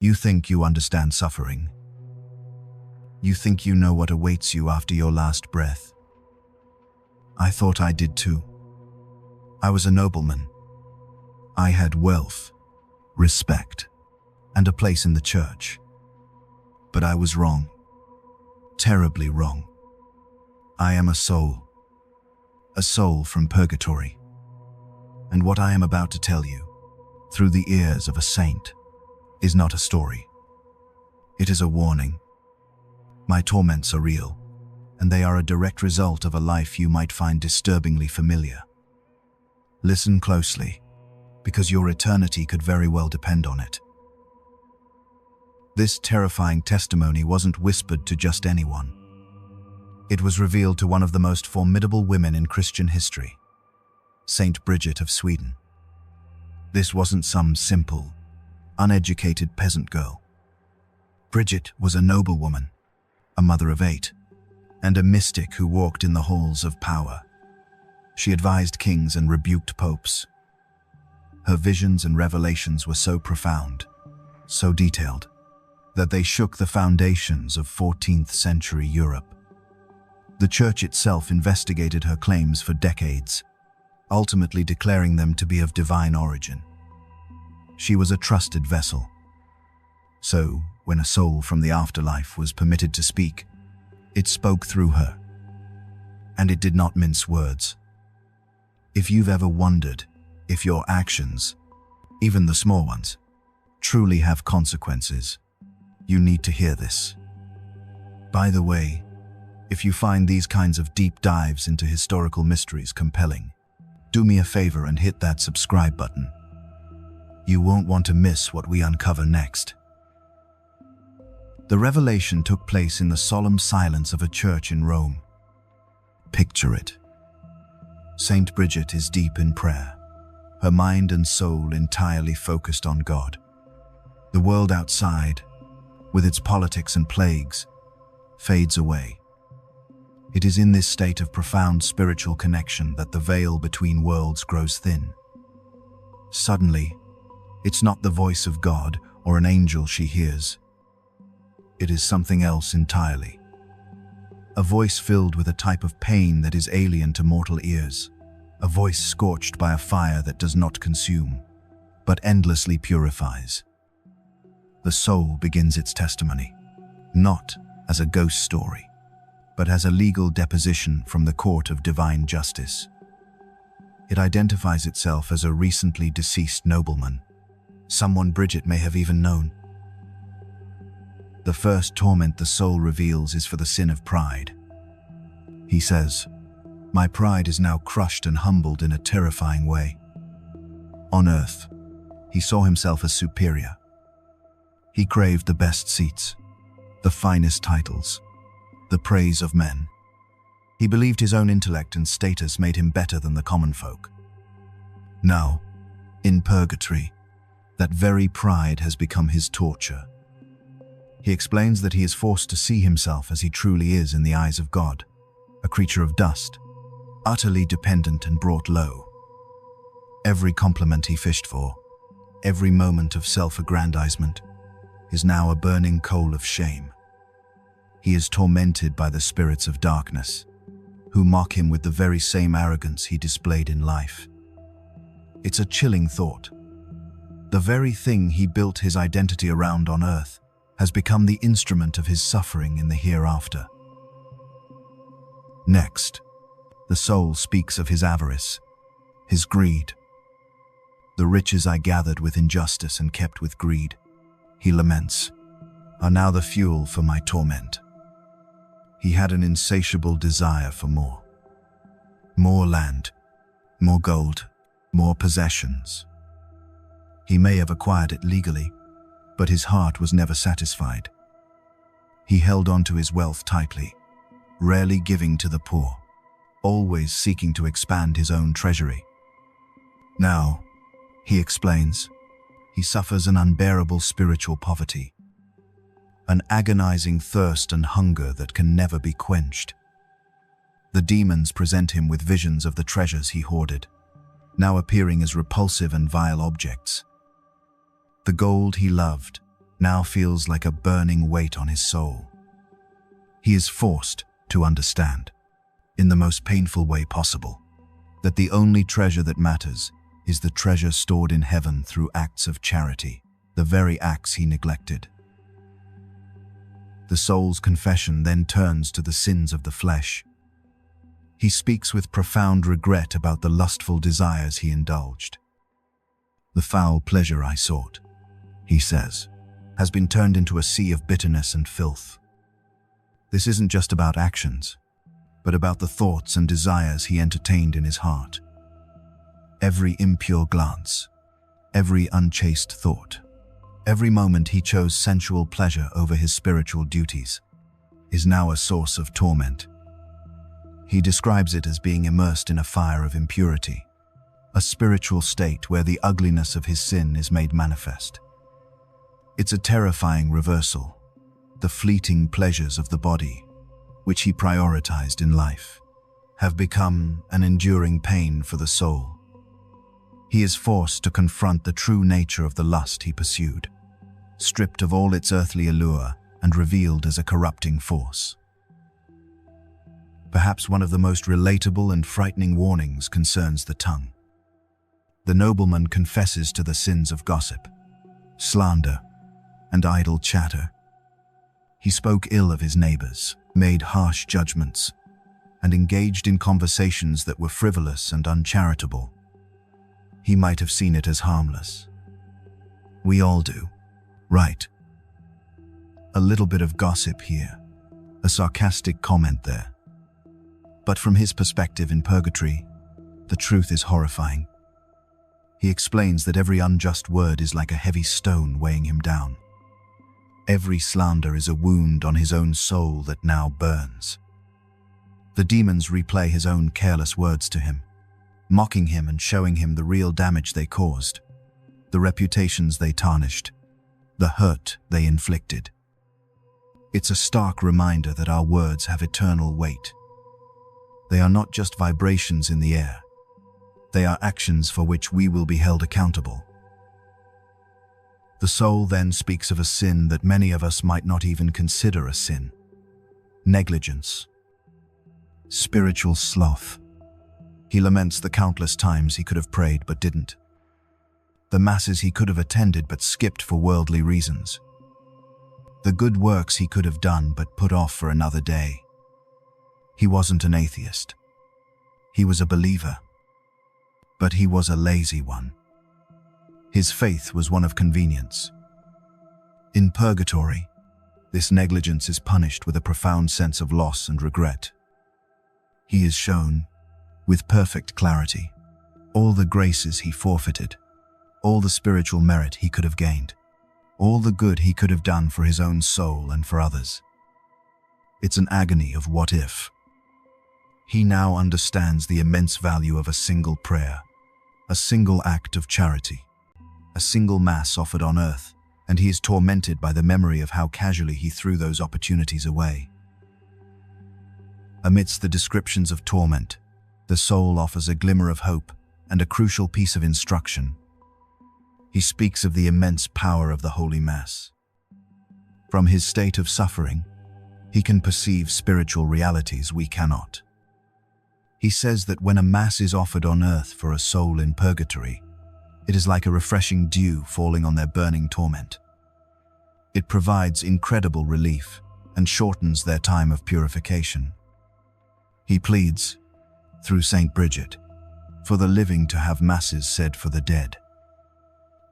You think you understand suffering. You think you know what awaits you after your last breath. I thought I did too. I was a nobleman. I had wealth, respect, and a place in the church. But I was wrong. Terribly wrong. I am a soul from purgatory. And what I am about to tell you, through the ears of a saint, is not a story. It is a warning. My torments are real, and they are a direct result of a life you might find disturbingly familiar. Listen closely, because your eternity could very well depend on it. This terrifying testimony wasn't whispered to just anyone. It was revealed to one of the most formidable women in Christian history, Saint Bridget of Sweden. This wasn't some simple, uneducated peasant girl. Bridget was a noblewoman, a mother of 8, and a mystic who walked in the halls of power. She advised kings and rebuked popes. Her visions and revelations were so profound, so detailed, that they shook the foundations of 14th century Europe. The church itself investigated her claims for decades, ultimately declaring them to be of divine origin. She was a trusted vessel. So, when a soul from the afterlife was permitted to speak, it spoke through her. And it did not mince words. If you've ever wondered if your actions, even the small ones, truly have consequences, you need to hear this. By the way, if you find these kinds of deep dives into historical mysteries compelling, do me a favor and hit that subscribe button. You won't want to miss what we uncover next. The revelation took place in the solemn silence of a church in Rome. Picture it. Saint Bridget is deep in prayer, her mind and soul entirely focused on God. The world outside, with its politics and plagues, fades away. It is in this state of profound spiritual connection that the veil between worlds grows thin. Suddenly, it's not the voice of God or an angel she hears. It is something else entirely. A voice filled with a type of pain that is alien to mortal ears. A voice scorched by a fire that does not consume, but endlessly purifies. The soul begins its testimony, not as a ghost story, but as a legal deposition from the court of divine justice. It identifies itself as a recently deceased nobleman, someone Bridget may have even known. The first torment the soul reveals is for the sin of pride. He says, "My pride is now crushed and humbled in a terrifying way." On earth, he saw himself as superior. He craved the best seats, the finest titles, the praise of men. He believed his own intellect and status made him better than the common folk. Now, in purgatory, that very pride has become his torture. He explains that he is forced to see himself as he truly is in the eyes of God, a creature of dust, utterly dependent and brought low. Every compliment he fished for, every moment of self-aggrandizement, is now a burning coal of shame. He is tormented by the spirits of darkness, who mock him with the very same arrogance he displayed in life. It's a chilling thought. The very thing he built his identity around on earth has become the instrument of his suffering in the hereafter. Next, the soul speaks of his avarice, his greed. "The riches I gathered with injustice and kept with greed," he laments, "are now the fuel for my torment." He had an insatiable desire for more. More land, more gold, more possessions. He may have acquired it legally, but his heart was never satisfied. He held on to his wealth tightly, rarely giving to the poor, always seeking to expand his own treasury. Now, he explains, he suffers an unbearable spiritual poverty, an agonizing thirst and hunger that can never be quenched. The demons present him with visions of the treasures he hoarded, now appearing as repulsive and vile objects. The gold he loved, now feels like a burning weight on his soul. He is forced to understand, in the most painful way possible, that the only treasure that matters is the treasure stored in heaven through acts of charity, the very acts he neglected. The soul's confession then turns to the sins of the flesh. He speaks with profound regret about the lustful desires he indulged. "The foul pleasure I sought," he says, "has been turned into a sea of bitterness and filth." This isn't just about actions, but about the thoughts and desires he entertained in his heart. Every impure glance, every unchaste thought, every moment he chose sensual pleasure over his spiritual duties, is now a source of torment. He describes it as being immersed in a fire of impurity, a spiritual state where the ugliness of his sin is made manifest. It's a terrifying reversal. The fleeting pleasures of the body, which he prioritized in life, have become an enduring pain for the soul. He is forced to confront the true nature of the lust he pursued, stripped of all its earthly allure and revealed as a corrupting force. Perhaps one of the most relatable and frightening warnings concerns the tongue. The nobleman confesses to the sins of gossip, slander, and idle chatter. He spoke ill of his neighbors, made harsh judgments, and engaged in conversations that were frivolous and uncharitable. He might have seen it as harmless. We all do, right? A little bit of gossip here, a sarcastic comment there. But from his perspective in Purgatory, the truth is horrifying. He explains that every unjust word is like a heavy stone weighing him down. Every slander is a wound on his own soul that now burns. The demons replay his own careless words to him, mocking him and showing him the real damage they caused, the reputations they tarnished, the hurt they inflicted. It's a stark reminder that our words have eternal weight. They are not just vibrations in the air. They are actions for which we will be held accountable. The soul then speaks of a sin that many of us might not even consider a sin: negligence, spiritual sloth. He laments the countless times he could have prayed but didn't, the masses he could have attended but skipped for worldly reasons, the good works he could have done but put off for another day. He wasn't an atheist. He was a believer, but he was a lazy one. His faith was one of convenience. In Purgatory, this negligence is punished with a profound sense of loss and regret. He is shown, with perfect clarity, all the graces he forfeited, all the spiritual merit he could have gained, all the good he could have done for his own soul and for others. It's an agony of what if. He now understands the immense value of a single prayer, a single act of charity, a single mass offered on earth, and he is tormented by the memory of how casually he threw those opportunities away. Amidst the descriptions of torment, the soul offers a glimmer of hope and a crucial piece of instruction. He speaks of the immense power of the Holy Mass. From his state of suffering, he can perceive spiritual realities we cannot. He says that when a Mass is offered on earth for a soul in Purgatory, it is like a refreshing dew falling on their burning torment. It provides incredible relief and shortens their time of purification. He pleads, through Saint Bridget, for the living to have masses said for the dead.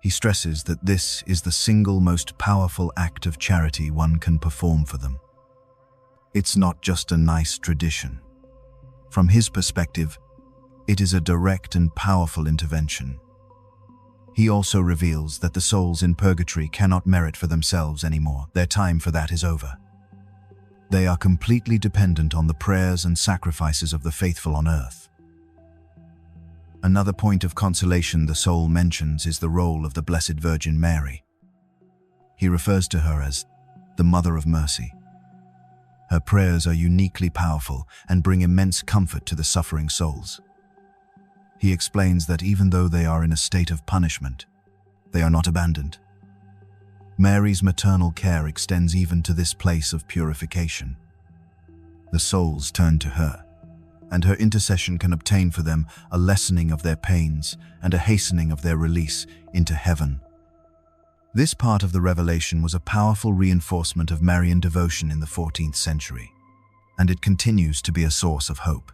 He stresses that this is the single most powerful act of charity one can perform for them. It's not just a nice tradition. From his perspective, it is a direct and powerful intervention. He also reveals that the souls in Purgatory cannot merit for themselves anymore. Their time for that is over. They are completely dependent on the prayers and sacrifices of the faithful on earth. Another point of consolation the soul mentions is the role of the Blessed Virgin Mary. He refers to her as the Mother of Mercy. Her prayers are uniquely powerful and bring immense comfort to the suffering souls. He explains that even though they are in a state of punishment, they are not abandoned. Mary's maternal care extends even to this place of purification. The souls turn to her, and her intercession can obtain for them a lessening of their pains and a hastening of their release into heaven. This part of the revelation was a powerful reinforcement of Marian devotion in the 14th century, and it continues to be a source of hope.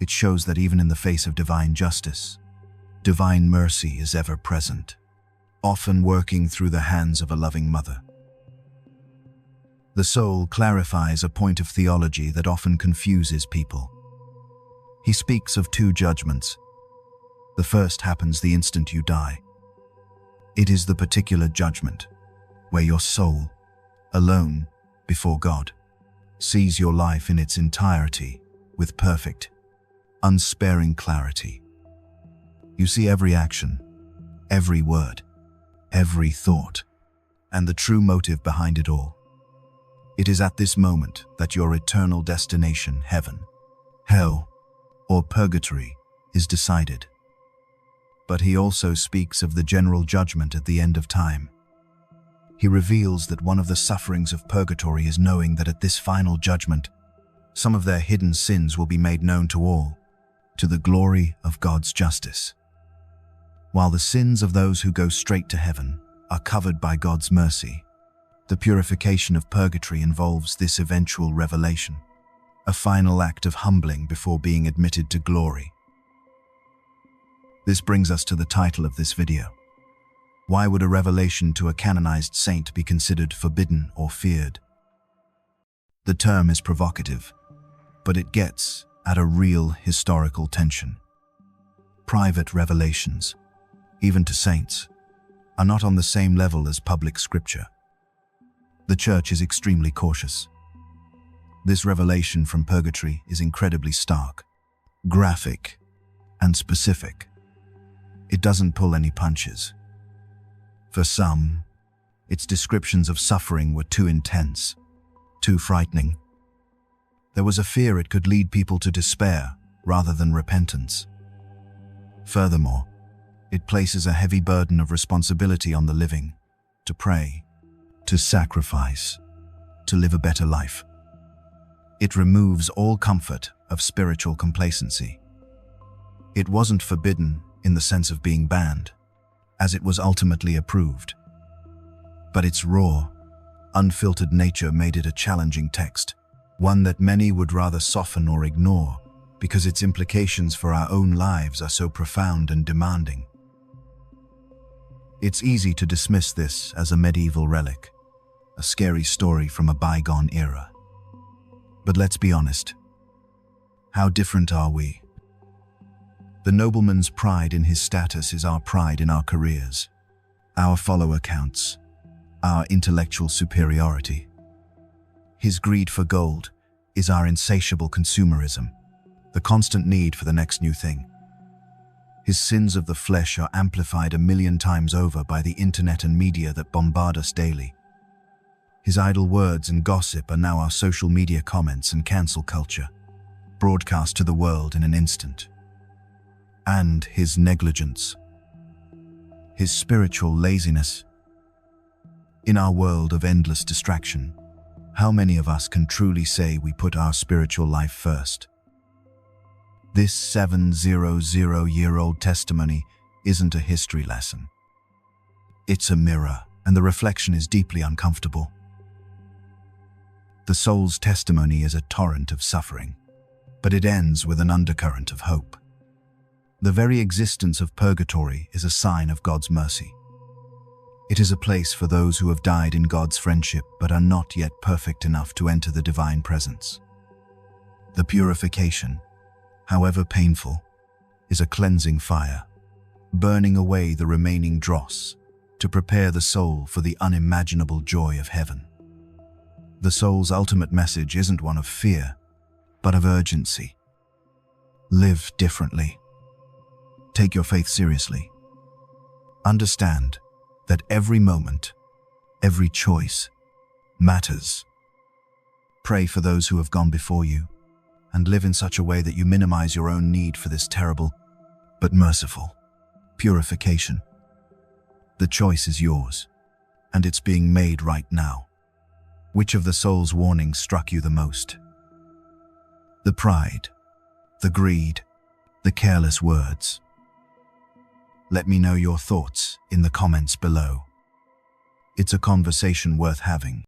It shows that even in the face of divine justice, divine mercy is ever present, often working through the hands of a loving mother. The soul clarifies a point of theology that often confuses people. He speaks of two judgments. The first happens the instant you die. It is the particular judgment where your soul, alone before God, sees your life in its entirety with perfect, unsparing clarity. You see every action, every word, every thought, and the true motive behind it all. It is at this moment that your eternal destination, heaven, hell, or purgatory, is decided. But he also speaks of the general judgment at the end of time. He reveals that one of the sufferings of purgatory is knowing that at this final judgment, some of their hidden sins will be made known to all, to the glory of God's justice. While the sins of those who go straight to heaven are covered by God's mercy, the purification of purgatory involves this eventual revelation, a final act of humbling before being admitted to glory. This brings us to the title of this video. Why would a revelation to a canonized saint be considered forbidden or feared? The term is provocative, but it gets at a real historical tension. Private revelations, even to saints, are not on the same level as public scripture. The Church is extremely cautious. This revelation from purgatory is incredibly stark, graphic, and specific. It doesn't pull any punches. For some, its descriptions of suffering were too intense, too frightening. There was a fear it could lead people to despair rather than repentance. Furthermore, it places a heavy burden of responsibility on the living, to pray, to sacrifice, to live a better life. It removes all comfort of spiritual complacency. It wasn't forbidden in the sense of being banned, as it was ultimately approved. But its raw, unfiltered nature made it a challenging text, one that many would rather soften or ignore because its implications for our own lives are so profound and demanding. It's easy to dismiss this as a medieval relic, a scary story from a bygone era. But let's be honest. How different are we? The nobleman's pride in his status is our pride in our careers, our follower counts, our intellectual superiority. His greed for gold is our insatiable consumerism, the constant need for the next new thing. His sins of the flesh are amplified 1,000,000 times over by the internet and media that bombard us daily. His idle words and gossip are now our social media comments and cancel culture, broadcast to the world in an instant. And his negligence, his spiritual laziness. In our world of endless distraction, how many of us can truly say we put our spiritual life first? This 700-year-old testimony isn't a history lesson. It's a mirror, and the reflection is deeply uncomfortable. The soul's testimony is a torrent of suffering, but it ends with an undercurrent of hope. The very existence of purgatory is a sign of God's mercy. It is a place for those who have died in God's friendship but are not yet perfect enough to enter the divine presence. The purification, however painful, is a cleansing fire, burning away the remaining dross to prepare the soul for the unimaginable joy of heaven. The soul's ultimate message isn't one of fear, but of urgency. Live differently. Take your faith seriously. Understand that every moment, every choice matters. Pray for those who have gone before you, and live in such a way that you minimize your own need for this terrible but merciful purification. The choice is yours. and it's being made right now. Which of the soul's warnings struck you the most? The pride, the greed, the careless words. Let me know your thoughts in the comments below. It's a conversation worth having.